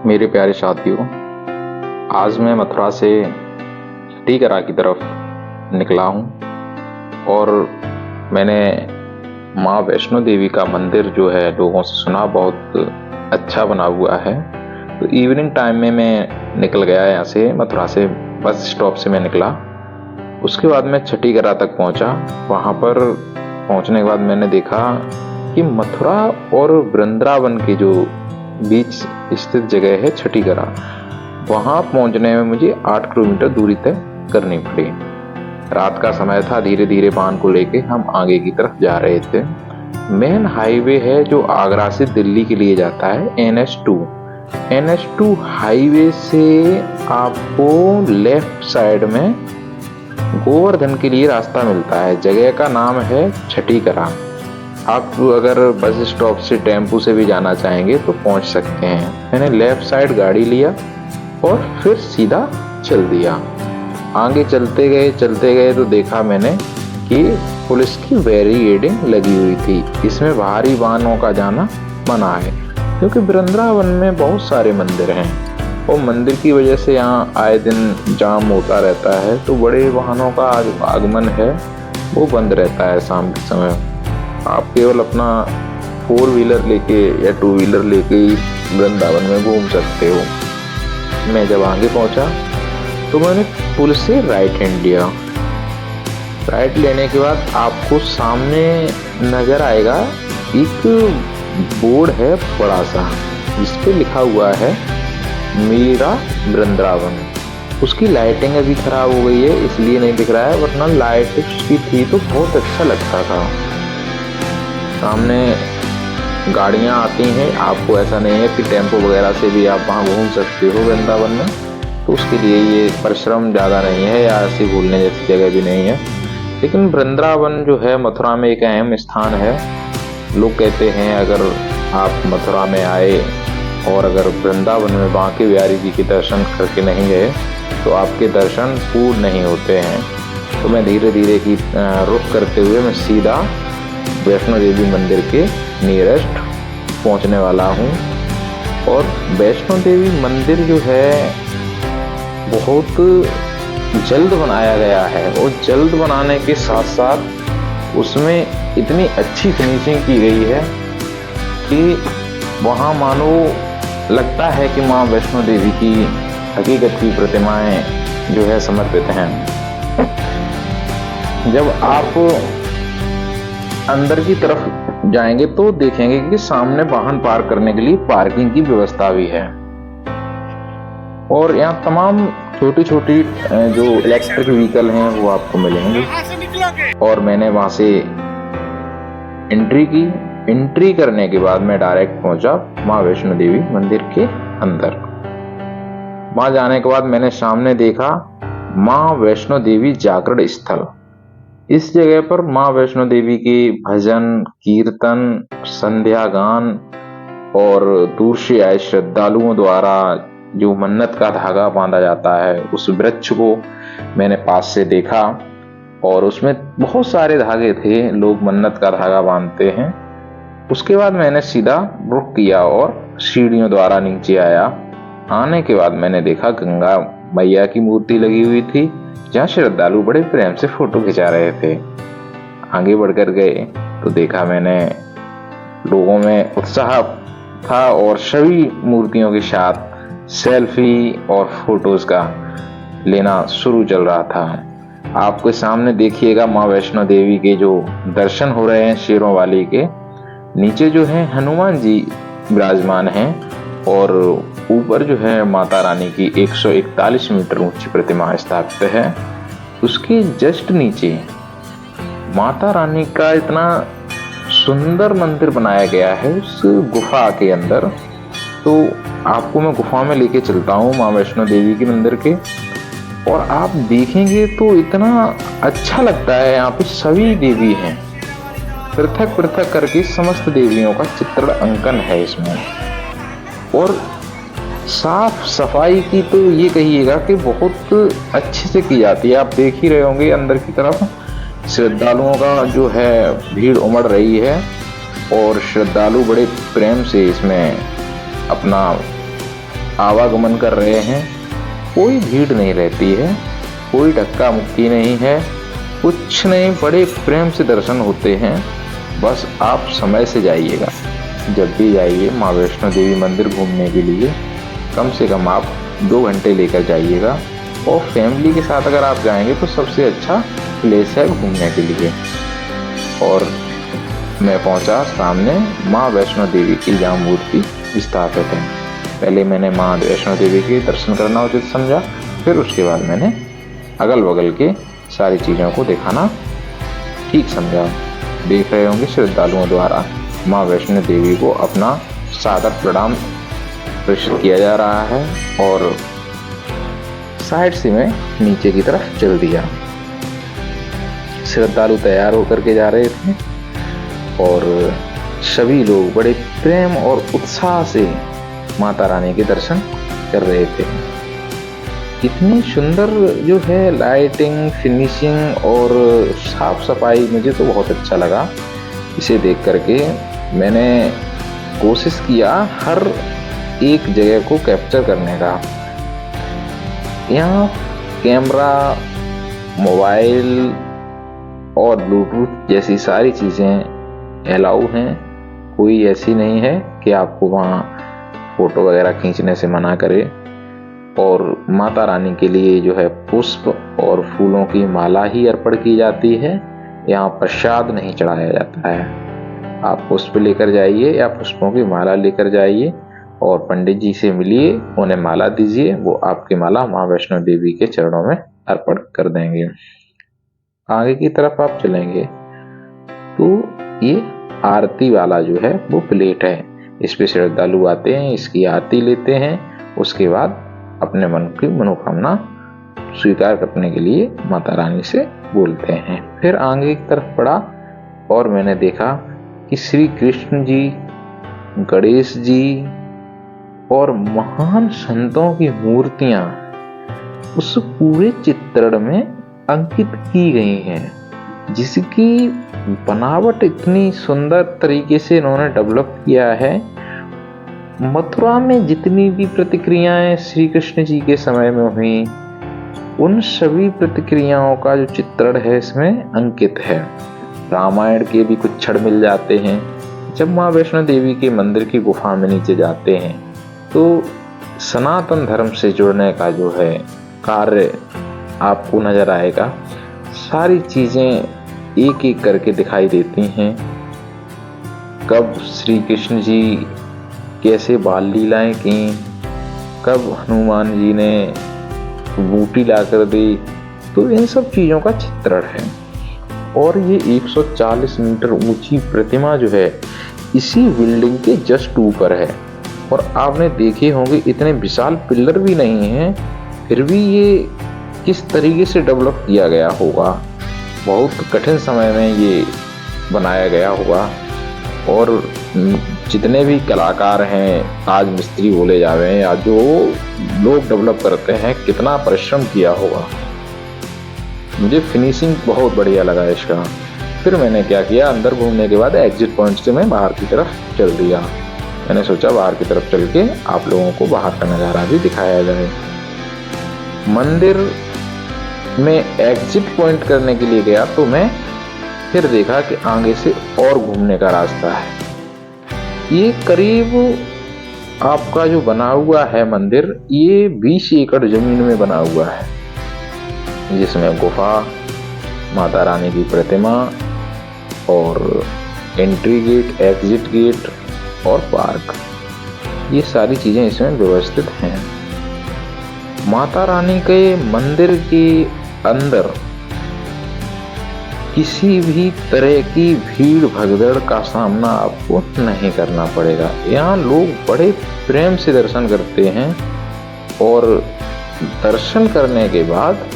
मेरे प्यारे साथियों, आज मैं मथुरा से छठीकरा की तरफ निकला हूँ और मैंने माँ वैष्णो देवी का मंदिर जो है लोगों से सुना बहुत अच्छा बना हुआ है। तो इवनिंग टाइम में मैं निकल गया यहाँ से, मथुरा से बस स्टॉप से मैं निकला। उसके बाद मैं छठीकरा तक पहुँचा। वहाँ पर पहुँचने के बाद मैंने देखा कि मथुरा और वृंदावन के जो बीच स्थित जगह है छठीकरा, वहां पहुंचने में मुझे 8 किलोमीटर दूरी तय करनी पड़ी। रात का समय था, धीरे धीरे वाहन को लेके हम आगे की तरफ जा रहे थे। मेन हाईवे है जो आगरा से दिल्ली के लिए जाता है, NH2 हाईवे से आपको लेफ्ट साइड में गोवर्धन के लिए रास्ता मिलता है। जगह का नाम है छठीकरा। आप अगर बस स्टॉप से टेम्पू से भी जाना चाहेंगे तो पहुंच सकते हैं। मैंने लेफ्ट साइड गाड़ी लिया और फिर सीधा चल दिया। आगे चलते गए तो देखा मैंने कि पुलिस की बैरिकेडिंग लगी हुई थी। इसमें बाहरी वाहनों का जाना मना है क्योंकि वृंदावन में बहुत सारे मंदिर हैं और मंदिर की वजह से यहाँ आए दिन जाम होता रहता है। तो बड़े वाहनों का आगमन है वो बंद रहता है शाम के समय। आप केवल अपना 4 व्हीलर लेके या 2 व्हीलर लेके ही वृंदावन में घूम सकते हो। मैं जब आगे पहुंचा तो मैंने पुल से राइट हैंड लिया। राइट लेने के बाद आपको सामने नजर आएगा एक बोर्ड है बड़ा सा, जिस पे लिखा हुआ है मेरा वृंदावन। उसकी लाइटिंग अभी खराब हो गई है इसलिए नहीं दिख रहा है, वरना लाइट उसकी थी तो बहुत अच्छा लगता था। सामने गाड़ियां आती हैं, आपको ऐसा नहीं है कि टेम्पो वगैरह से भी आप वहां घूम सकते हो वृंदावन में। तो उसके लिए ये परिश्रम ज़्यादा नहीं है या ऐसी भूलने जैसी जगह भी नहीं है। लेकिन वृंदावन जो है मथुरा में एक अहम स्थान है। लोग कहते हैं अगर आप मथुरा में आए और अगर वृंदावन में बांके बिहारी जी के दर्शन करके नहीं गए तो आपके दर्शन पूर्ण नहीं होते हैं। तो मैं धीरे धीरे की रुख करते हुए मैं सीधा वैष्णो देवी मंदिर के नियरेस्ट पहुंचने वाला हूं। और वैष्णो देवी मंदिर जो है बहुत जल्द बनाया गया है और जल्द बनाने के साथ साथ उसमें इतनी अच्छी फिनिशिंग की गई है कि वहां मानो लगता है कि माँ वैष्णो देवी की हकीकत की प्रतिमाएं जो है समर्पित हैं। जब आप अंदर की तरफ जाएंगे तो देखेंगे कि सामने वाहन पार्क करने के लिए पार्किंग की व्यवस्था भी है और यहाँ तमाम छोटी छोटी जो इलेक्ट्रिक व्हीकल हैं वो आपको मिलेंगे। और मैंने वहां से एंट्री करने के बाद मैं डायरेक्ट पहुंचा माँ वैष्णो देवी मंदिर के अंदर। वहां जाने के बाद मैंने सामने देखा माँ वैष्णो देवी जागरण स्थल। इस जगह पर माँ वैष्णो देवी के भजन कीर्तन संध्या गान और दूर से आए श्रद्धालुओं द्वारा जो मन्नत का धागा बांधा जाता है उस वृक्ष को मैंने पास से देखा और उसमें बहुत सारे धागे थे, लोग मन्नत का धागा बांधते हैं। उसके बाद मैंने सीधा रुख किया और सीढ़ियों द्वारा नीचे आया। आने के बाद मैंने देखा गंगा मैया की मूर्ति लगी हुई थी जहाँ श्रद्धालु बड़े प्रेम से फोटो खिंचा रहे थे। आगे बढ़कर गए तो देखा मैंने लोगों में उत्साह था और सभी मूर्तियों के साथ सेल्फी और फोटोज का लेना शुरू चल रहा था। आपके सामने देखिएगा माँ वैष्णो देवी के जो दर्शन हो रहे हैं शेरों वाली के। नीचे जो है हनुमान जी विराजमान हैं और ऊपर जो है माता रानी की 141 मीटर ऊंची प्रतिमा स्थापित है। उसके जस्ट नीचे माता रानी का इतना सुंदर मंदिर बनाया गया है उस गुफा के अंदर। तो आपको मैं गुफा में लेके चलता हूँ माँ वैष्णो देवी के मंदिर के, और आप देखेंगे तो इतना अच्छा लगता है। यहाँ पे सभी देवी हैं, पृथक पृथक करके समस्त देवियों का चित्र अंकन है इसमें। और साफ सफाई की तो ये कहिएगा कि बहुत अच्छे से की जाती है। आप देख ही रहे होंगे अंदर की तरफ श्रद्धालुओं का जो है भीड़ उमड़ रही है और श्रद्धालु बड़े प्रेम से इसमें अपना आवागमन कर रहे हैं, कोई भीड़ नहीं रहती है, कोई धक्का मुक्की नहीं है, कुछ नहीं, बड़े प्रेम से दर्शन होते हैं। बस आप समय से जाइएगा, जब भी जाइए माँ वैष्णो देवी मंदिर घूमने के लिए कम से कम आप 2 घंटे लेकर जाइएगा। और फैमिली के साथ अगर आप जाएंगे तो सबसे अच्छा प्लेस है घूमने के लिए। और मैं पहुंचा सामने माँ वैष्णो देवी की जहाँ मूर्ति स्थापित है। पहले मैंने माँ वैष्णो देवी के दर्शन करना उचित समझा, फिर उसके बाद मैंने अगल बगल के सारी चीज़ों को दिखाना ठीक समझा। देख रहे होंगे श्रद्धालुओं द्वारा माँ वैष्णो देवी को अपना सादर प्रणाम प्रेषित किया जा रहा है। और साइड से मैं नीचे की तरफ चल दिया। श्रद्धालु तैयार होकर के जा रहे थे और सभी लोग बड़े प्रेम और उत्साह से माता रानी के दर्शन कर रहे थे। इतनी सुंदर जो है लाइटिंग, फिनिशिंग और साफ सफाई, मुझे तो बहुत अच्छा लगा। इसे देख करके मैंने कोशिश किया हर एक जगह को कैप्चर करने का। यहाँ कैमरा, मोबाइल और ब्लूटूथ जैसी सारी चीज़ें अलाउ हैं। कोई ऐसी नहीं है कि आपको वहाँ फ़ोटो वगैरह खींचने से मना करे। और माता रानी के लिए जो है पुष्प और फूलों की माला ही अर्पण की जाती है। यहाँ प्रसाद नहीं चढ़ाया जाता है। आप पुष्प लेकर जाइए या पुष्पों की माला लेकर जाइए और पंडित जी से मिलिए, उन्हें माला दीजिए, वो आपकी माला माँ वैष्णो देवी के चरणों में अर्पण कर देंगे। आगे की तरफ आप चलेंगे तो ये आरती वाला जो है वो प्लेट है। इस पे श्रद्धालु आते हैं, इसकी आरती लेते हैं, उसके बाद अपने मन की मनोकामना स्वीकार करने के लिए माता रानी से बोलते हैं। फिर आगे की तरफ बढ़ा और मैंने देखा कि श्री कृष्ण जी, गणेश जी और महान संतों की मूर्तियां उस पूरे चित्रण में अंकित की गई हैं, जिसकी बनावट इतनी सुंदर तरीके से इन्होंने डेवलप किया है। मथुरा में जितनी भी प्रतिक्रियाएं श्री कृष्ण जी के समय में हुई, उन सभी प्रतिक्रियाओं का जो चित्रण है इसमें अंकित है। रामायण के भी कुछ क्षण मिल जाते हैं। जब माँ वैष्णो देवी के मंदिर की गुफा में नीचे जाते हैं तो सनातन धर्म से जुड़ने का जो है कार्य आपको नजर आएगा। सारी चीजें एक एक करके दिखाई देती हैं। कब श्री कृष्ण जी कैसे बाल लीलाएं की, कब हनुमान जी ने बूटी ला कर दी, तो इन सब चीज़ों का चित्रण है। और ये 140 मीटर ऊंची प्रतिमा जो है इसी बिल्डिंग के जस्ट ऊपर है। और आपने देखे होंगे इतने विशाल पिलर भी नहीं हैं, फिर भी ये किस तरीके से डेवलप किया गया होगा। बहुत कठिन समय में ये बनाया गया होगा। और जितने भी कलाकार हैं, आज मिस्त्री बोले जावे या जो लोग डेवलप करते हैं, कितना परिश्रम किया होगा। मुझे फिनिशिंग बहुत बढ़िया लगा इसका। फिर मैंने क्या किया, अंदर घूमने के बाद एग्जिट पॉइंट से मैं बाहर की तरफ चल दिया। मैंने सोचा बाहर की तरफ चल के आप लोगों को बाहर का नज़ारा भी दिखाया जाए। मंदिर में एग्जिट पॉइंट करने के लिए गया तो मैं फिर देखा कि आगे से और घूमने का रास्ता है। ये करीब आपका जो बना हुआ है मंदिर, ये 20 एकड़ जमीन में बना हुआ है, जिसमें गुफा, माता रानी की प्रतिमा और एंट्री गेट, एग्जिट गेट और पार्क, ये सारी चीजें इसमें व्यवस्थित हैं। माता रानी के मंदिर के अंदर किसी भी तरह की भीड़ भगदड़ का सामना आपको नहीं करना पड़ेगा। यहाँ लोग बड़े प्रेम से दर्शन करते हैं और दर्शन करने के बाद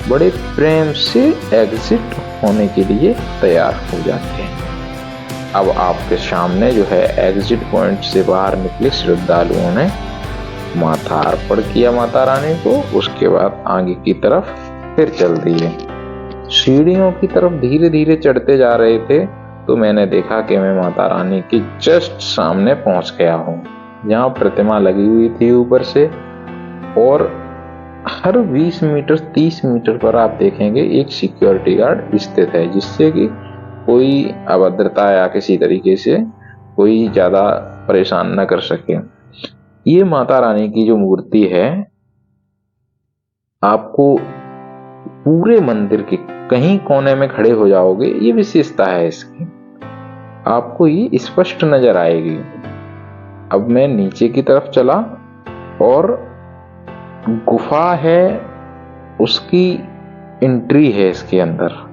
बड़े प्रेम से एग्जिट होने के लिए तैयार हो जाते हैं। अब आपके सामने जो है एग्जिट पॉइंट से बाहर निकले श्रद्धालुओं ने माथा अर्पण किया माता रानी को। उसके बाद आगे की तरफ फिर चल दिए। सीढ़ियों की तरफ धीरे धीरे चढ़ते जा रहे थे तो मैंने देखा कि मैं माता रानी के जस्ट सामने पहुंच गया हूँ। जहाँ प्रतिमा लगी हुई थी ऊपर से, और हर 20 मीटर 30 मीटर पर आप देखेंगे एक सिक्योरिटी गार्ड स्थित है, जिससे कि कोई अभद्रता या किसी तरीके से कोई ज्यादा परेशान न कर सके। ये माता रानी की जो मूर्ति है, आपको पूरे मंदिर के कहीं कोने में खड़े हो जाओगे, ये विशेषता है इसकी, आपको ये स्पष्ट नजर आएगी। अब मैं नीचे की तरफ चला और गुफा है, उसकी एंट्री है इसके अंदर।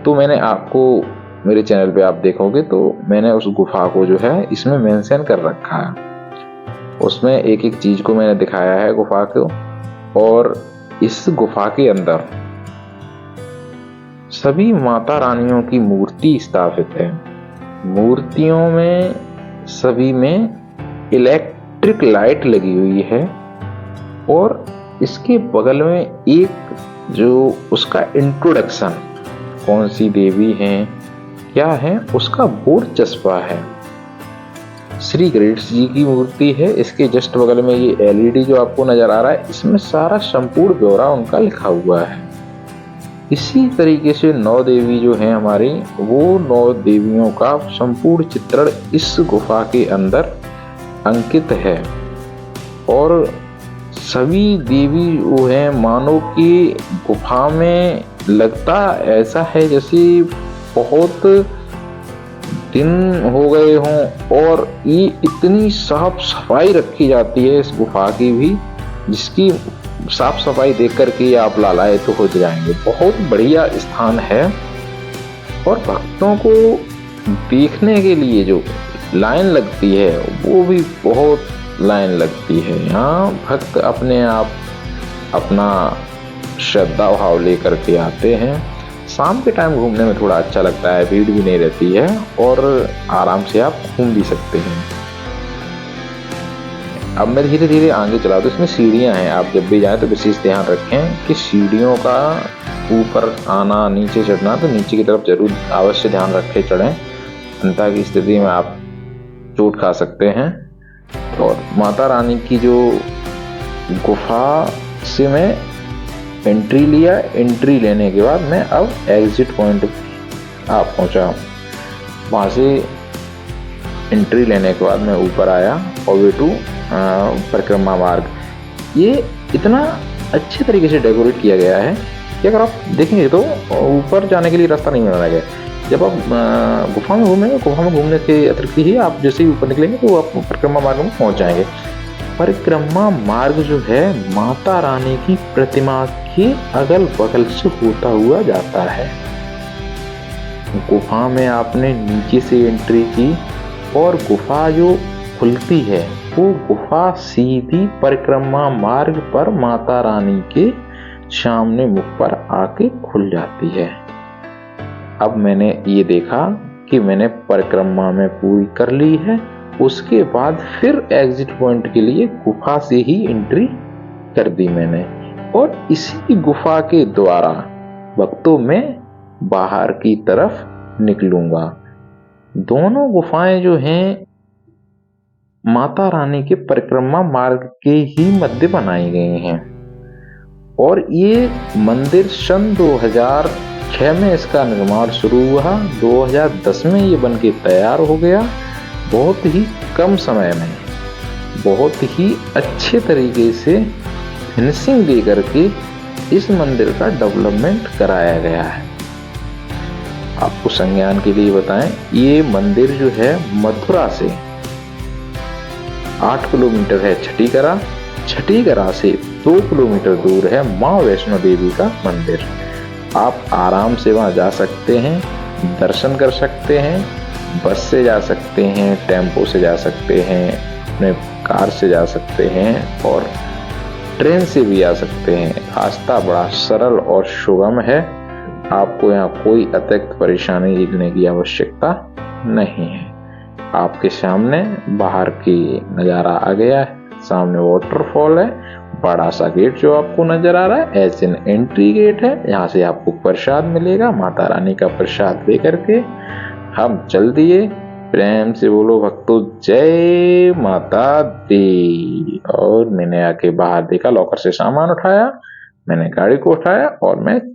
तो मैंने आपको, मेरे चैनल पे आप देखोगे तो मैंने उस गुफा को जो है इसमें मेंशन कर रखा है। उसमें एक एक चीज को मैंने दिखाया है गुफा को, और इस गुफा के अंदर सभी माता रानियों की मूर्ति स्थापित है। मूर्तियों में सभी में इलेक्ट्रिक लाइट लगी हुई है, और इसके बगल में एक जो उसका इंट्रोडक्शन, कौन सी देवी हैं क्या है, उसका बोर्ड चस्पा है। श्री गणेश जी की मूर्ति है, इसके जस्ट बगल में ये एलईडी जो आपको नजर आ रहा है, इसमें सारा संपूर्ण ब्यौरा उनका लिखा हुआ है। इसी तरीके से 9 देवी जो हैं हमारी, वो 9 देवियों का संपूर्ण चित्रण इस गुफा के अंदर अंकित है। और सभी देवी वो हैं, मानो कि गुफा में लगता ऐसा है जैसे बहुत दिन हो गए हों, और ये इतनी साफ सफाई रखी जाती है इस गुफा की भी, जिसकी साफ सफाई देख करके आप लालायित हो जाएंगे। बहुत बढ़िया स्थान है, और भक्तों को देखने के लिए जो लाइन लगती है वो भी बहुत लाइन लगती है। यहाँ भक्त अपने आप अपना श्रद्धा भाव लेकर के आते हैं। शाम के टाइम घूमने में थोड़ा अच्छा लगता है, भीड़ भी नहीं रहती है, और आराम से आप घूम भी सकते हैं। अब मैं धीरे धीरे आगे चला, तो इसमें सीढ़ियाँ हैं। आप जब भी जाएं तो विशेष ध्यान रखें कि सीढ़ियों का ऊपर आना, नीचे चढ़ना, तो नीचे की तरफ जरूर अवश्य ध्यान रखें चढ़ें, अन्यथा की स्थिति में आप चोट खा सकते हैं। और माता रानी की जो गुफा से मैं एंट्री लिया, एंट्री लेने के बाद मैं अब एग्जिट पॉइंट आप पहुंचा। वहाँ से एंट्री लेने के बाद मैं ऊपर आया और वे टू परिक्रमा मार्ग। ये इतना अच्छे तरीके से डेकोरेट किया गया है कि अगर आप देखेंगे तो ऊपर जाने के लिए रास्ता नहीं बनाया गया। जब आप गुफा में घूमेंगे, गुफा में घूमने के अतिरिक्त ही आप जैसे ही ऊपर निकलेंगे तो आप परिक्रमा मार्ग में पहुंच जाएंगे। परिक्रमा मार्ग जो है माता रानी की प्रतिमा के अगल बगल से होता हुआ जाता है। गुफा में आपने नीचे से एंट्री की, और गुफा जो खुलती है वो गुफा सीधी परिक्रमा मार्ग पर माता रानी के सामने मुख पर आके खुल जाती है। अब मैंने ये देखा कि मैंने परिक्रमा में पूरी कर ली है। उसके बाद फिर एग्जिट पॉइंट के लिए गुफा से ही एंट्री कर दी मैंने, और इसी गुफा के द्वारा भक्तों में बाहर की तरफ निकलूंगा। दोनों गुफाएं जो हैं माता रानी के परिक्रमा मार्ग के ही मध्य बनाई गई हैं, और ये मंदिर सन 2006 में इसका निर्माण शुरू हुआ। 2010 में ये बनके तैयार हो गया। बहुत ही कम समय में बहुत ही अच्छे तरीके से फिनिशिंग दे करके इस मंदिर का डेवलपमेंट कराया गया है। आपको संज्ञान के लिए बताएं, ये मंदिर जो है मथुरा से 8 किलोमीटर है छठीकरा। छठीकरा से 2 किलोमीटर दूर है माँ वैष्णो देवी का मंदिर। आप आराम से वहां जा सकते हैं, दर्शन कर सकते हैं। बस से जा सकते हैं, टेम्पो से जा सकते हैं, अपने कार से जा सकते हैं, और ट्रेन से भी आ सकते हैं। रास्ता बड़ा सरल और सुगम है। आपको यहाँ कोई अतिरिक्त परेशानी झेलने की आवश्यकता नहीं है। आपके सामने बाहर की नज़ारा आ गया है। सामने वाटरफॉल है, बड़ा सा गेट जो आपको नजर आ रहा है एज एन एंट्री गेट है। यहाँ से आपको प्रसाद मिलेगा, माता रानी का प्रसाद लेकर के हम चल दिए प्रेम से बोलो भक्तों, जय माता दी। और मैंने आके बाहर देखा, लॉकर से सामान उठाया, मैंने गाड़ी को उठाया और मैं